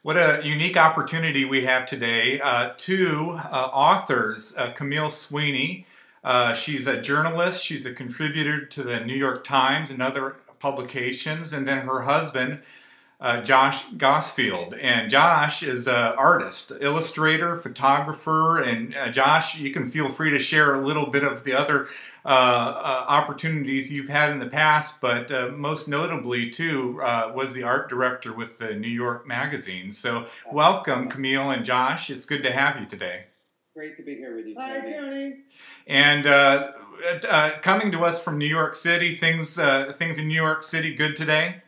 What a unique opportunity we have today. Two authors, Camille Sweeney. She's a journalist. She's a contributor to the New York Times and other publications. And then her husband, Josh Gosfield. And Josh is an artist, illustrator, photographer. And Josh, you can feel free to share a little bit of the other opportunities you've had in the past, but most notably, too, was the art director with the New York Magazine. So welcome, Camille and Josh. It's good to have you today. It's great to be here with you, Hi, Tony. Tony. And coming to us from New York City, things in New York City good today?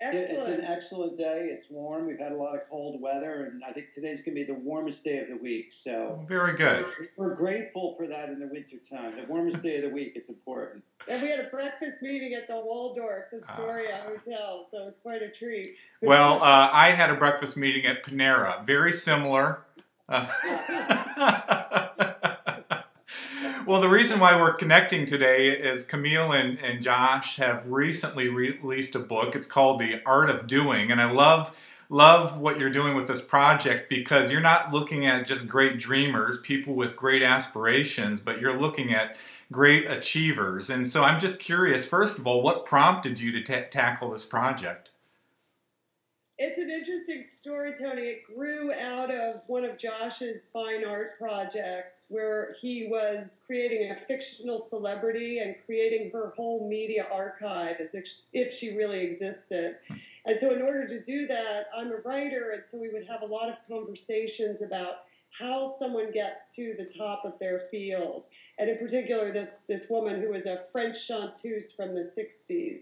Excellent. It's an excellent day. It's warm. We've had a lot of cold weather, and I think today's going to be the warmest day of the week. So very good. We're grateful for that in the wintertime. The warmest day of the week is important. And we had a breakfast meeting at the Waldorf Astoria Hotel, so it's quite a treat. Well, I had a breakfast meeting at Panera. Very similar. Well, the reason why we're connecting today is Camille and Josh have recently released a book. It's called The Art of Doing, and I love what you're doing with this project because you're not looking at just great dreamers, people with great aspirations, but you're looking at great achievers. And so I'm just curious, first of all, what prompted you to tackle this project? It's an interesting story, Tony. It grew out of one of Josh's fine art projects where he was creating a fictional celebrity and creating her whole media archive as if she really existed. And so in order to do that, I'm a writer, and so we would have a lot of conversations about how someone gets to the top of their field. And in particular, this woman who was a French chanteuse from the 60s.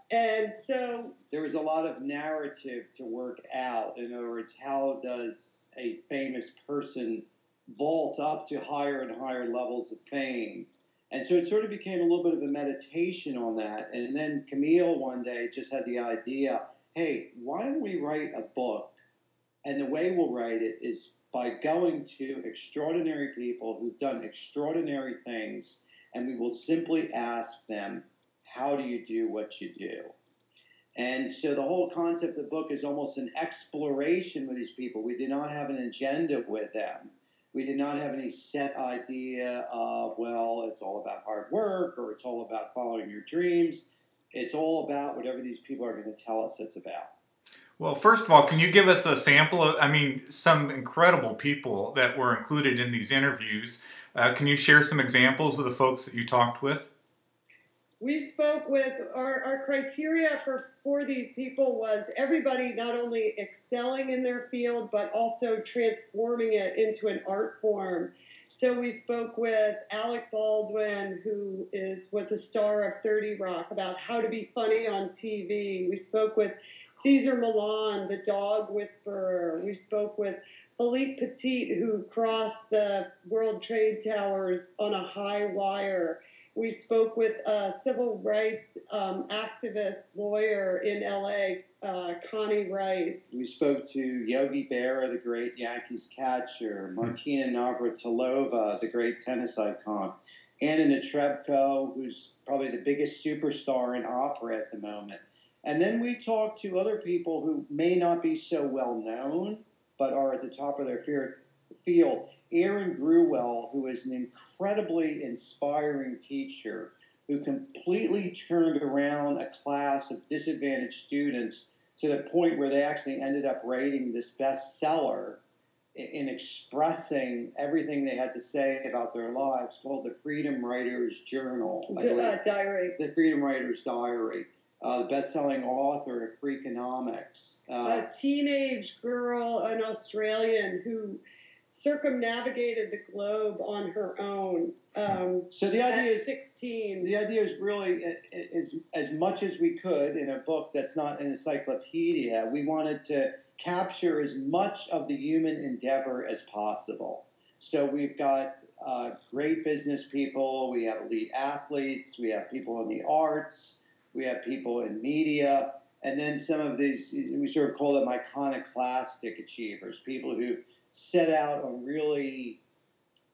And so there was a lot of narrative to work out. In other words, how does a famous person vault up to higher and higher levels of fame? And so it sort of became a little bit of a meditation on that. And then Camille one day just had the idea, hey, why don't we write a book? And the way we'll write it is by going to extraordinary people who've done extraordinary things, and we will simply ask them, how do you do what you do? And so the whole concept of the book is almost an exploration with these people. We did not have an agenda with them. We did not have any set idea of, well, it's all about hard work or it's all about following your dreams. It's all about whatever these people are going to tell us it's about. Well, first of all, can you give us a sample of, some incredible people that were included in these interviews. Can you share some examples of the folks that you talked with? We spoke with, our criteria for these people was everybody not only excelling in their field, but also transforming it into an art form. So we spoke with Alec Baldwin, who was a star of 30 Rock, about how to be funny on TV. We spoke with Cesar Millan, the dog whisperer. We spoke with Philippe Petit, who crossed the World Trade Towers on a high wire. We spoke with a civil rights activist lawyer in L.A., Connie Rice. We spoke to Yogi Berra, the great Yankees catcher, Martina Navratilova, the great tennis icon, Anna Netrebko, who's probably the biggest superstar in opera at the moment. And then we talked to other people who may not be so well known, but are at the top of their field. Aaron Gruwell, who is an incredibly inspiring teacher who completely turned around a class of disadvantaged students to the point where they actually ended up writing this bestseller in expressing everything they had to say about their lives, called the Freedom Writers Journal. Diary. The Freedom Writers Diary. The best-selling author of Freakonomics. A teenage girl, an Australian, who circumnavigated the globe on her own. So the idea at is 16. The idea is really as much as we could in a book that's not an encyclopedia. We wanted to capture as much of the human endeavor as possible. So we've got great business people, we have elite athletes, we have people in the arts, we have people in media, and then some of these, we sort of call them iconoclastic achievers, people who set out on really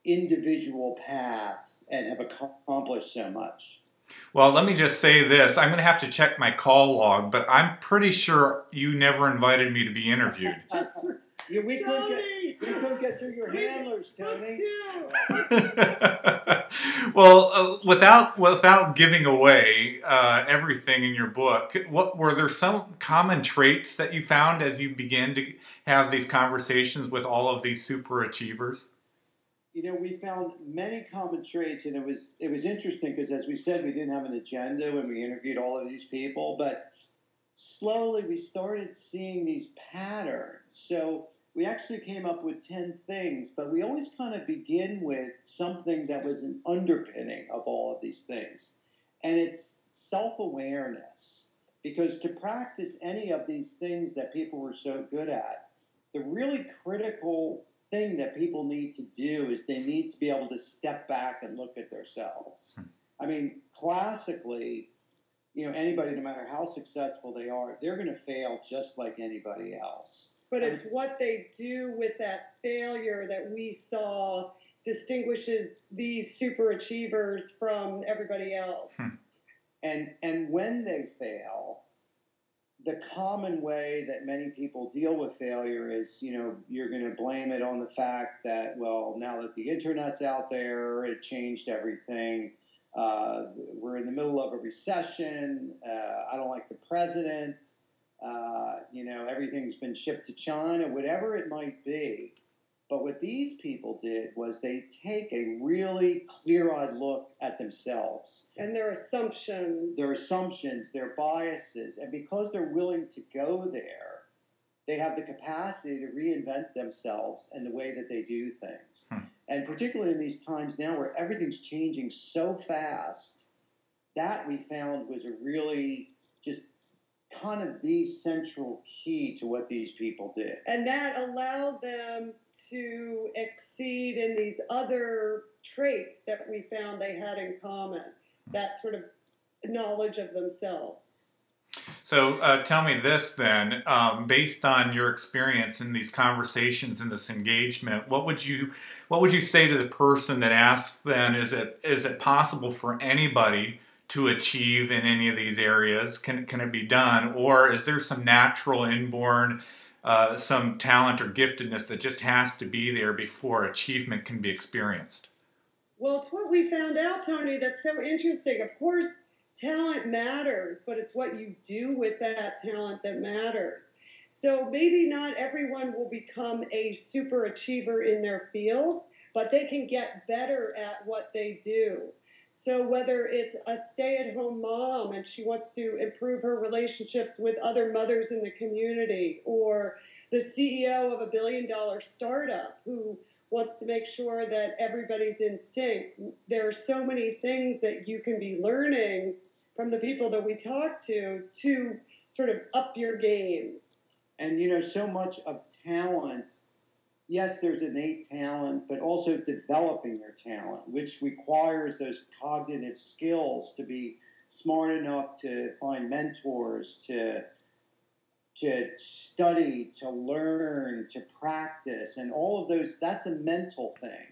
individual paths and have accomplished so much. Well, let me just say this. I'm going to have to check my call log, but I'm pretty sure you never invited me to be interviewed. Yeah, we couldn't get through your handlers, Tony. Well, without giving away everything in your book, what were there some common traits that you found as you began to have these conversations with all of these super achievers? You know, we found many common traits, and it was interesting because, as we said, we didn't have an agenda when we interviewed all of these people, but slowly we started seeing these patterns. So we actually came up with 10 things, but we always kind of begin with something that was an underpinning of all of these things, and it's self-awareness. Because to practice any of these things that people were so good at, the really critical thing that people need to do is they need to be able to step back and look at themselves. I mean, classically, you know, anybody, no matter how successful they are, they're going to fail just like anybody else. But it's what they do with that failure that we saw distinguishes these super achievers from everybody else. And when they fail, the common way that many people deal with failure is, you know, you're going to blame it on the fact that, well, now that the internet's out there, it changed everything. We're in the middle of a recession. I don't like the president. You know, everything's been shipped to China, whatever it might be. But what these people did was they take a really clear-eyed look at themselves. And their assumptions. Their biases. And because they're willing to go there, they have the capacity to reinvent themselves and the way that they do things. And particularly in these times now where everything's changing so fast, that we found was a really just kind of the central key to what these people did. And that allowed them to exceed in these other traits that we found they had in common, that sort of knowledge of themselves. So tell me this then, based on your experience in these conversations and this engagement, what would you say to the person that asks then, is it possible for anybody to achieve in any of these areas? Can it be done? Or is there some natural inborn some talent or giftedness that just has to be there before achievement can be experienced? Well, it's what we found out, Tony, that's so interesting. Of course, talent matters, but it's what you do with that talent that matters. So maybe not everyone will become a super achiever in their field, but they can get better at what they do. So whether it's a stay-at-home mom and she wants to improve her relationships with other mothers in the community, or the CEO of a billion-dollar startup who wants to make sure that everybody's in sync. There are so many things that you can be learning from the people that we talk to sort of up your game. And, you know, so much of talent, yes, there's innate talent, but also developing your talent, which requires those cognitive skills to be smart enough to find mentors, to study, to learn, to practice, and all of those, that's a mental thing.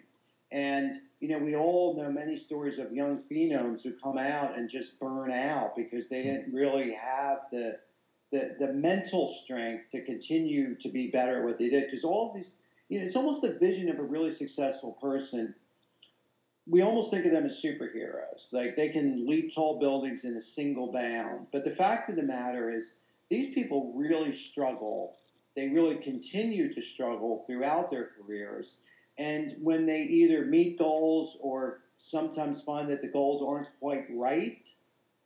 And, you know, we all know many stories of young phenoms who come out and just burn out because they didn't really have the mental strength to continue to be better at what they did. Because all of these, you know, it's almost a vision of a really successful person. We almost think of them as superheroes. Like they can leap tall buildings in a single bound. But the fact of the matter is, these people really struggle. They really continue to struggle throughout their careers. And when they either meet goals or sometimes find that the goals aren't quite right,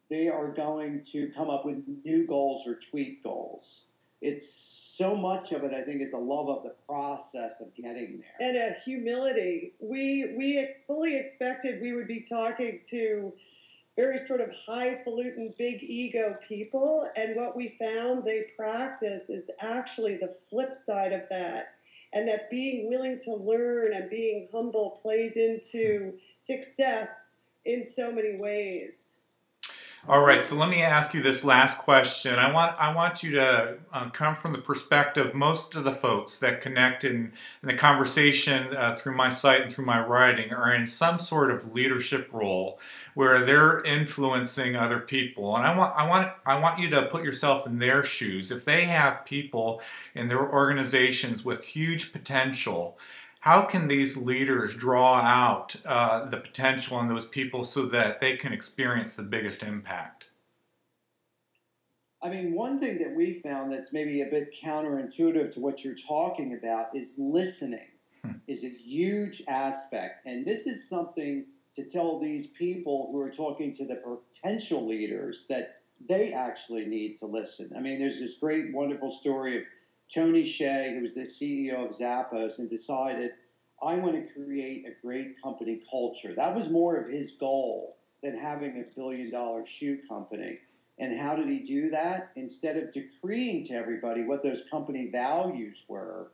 they are going to come up with new goals or tweak goals. It's so much of it, I think, is a love of the process of getting there. And a humility. We fully expected we would be talking to very sort of highfalutin, big ego people, and what we found they practice is actually the flip side of that, and that being willing to learn and being humble plays into success in so many ways. All right, so let me ask you this last question. I want you to come from the perspective most of the folks that connect in the conversation through my site and through my writing are in some sort of leadership role where they're influencing other people. And I want you to put yourself in their shoes. If they have people in their organizations with huge potential, how can these leaders draw out the potential in those people so that they can experience the biggest impact? I mean, one thing that we found that's maybe a bit counterintuitive to what you're talking about is listening is a huge aspect. And this is something to tell these people who are talking to the potential leaders that they actually need to listen. I mean, there's this great, wonderful story of Tony Hsieh, who was the CEO of Zappos, and decided, I want to create a great company culture. That was more of his goal than having a billion-dollar shoe company. And how did he do that? Instead of decreeing to everybody what those company values were,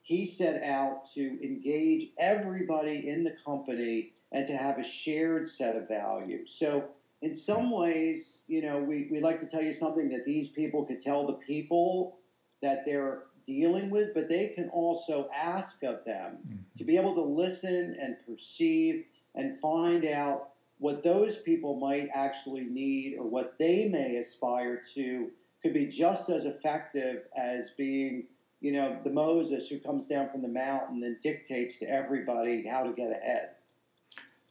he set out to engage everybody in the company and to have a shared set of values. So in some ways, you know, we like to tell you something that these people could tell the people that they're dealing with, but they can also ask of them to be able to listen and perceive and find out what those people might actually need or what they may aspire to could be just as effective as being, you know, the Moses who comes down from the mountain and dictates to everybody how to get ahead.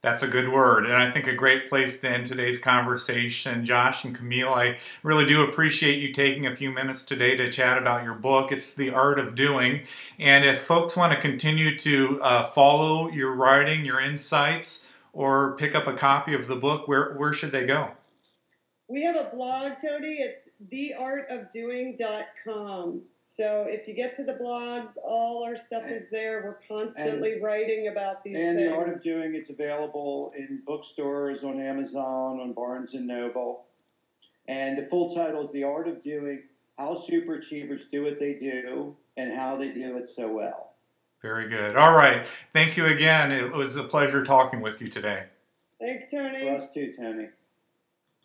That's a good word, and I think a great place to end today's conversation. Josh and Camille, I really do appreciate you taking a few minutes today to chat about your book. It's The Art of Doing, and if folks want to continue to follow your writing, your insights, or pick up a copy of the book, where should they go? We have a blog, Tony. It's theartofdoing.com. So if you get to the blog, all our stuff is there. We're constantly writing about these things. And The Art of Doing, it's available in bookstores, on Amazon, on Barnes & Noble. And the full title is The Art of Doing, How Superachievers Do What They Do and How They Do It So Well. Very good. All right. Thank you again. It was a pleasure talking with you today. Thanks, Tony. For us too, Tony.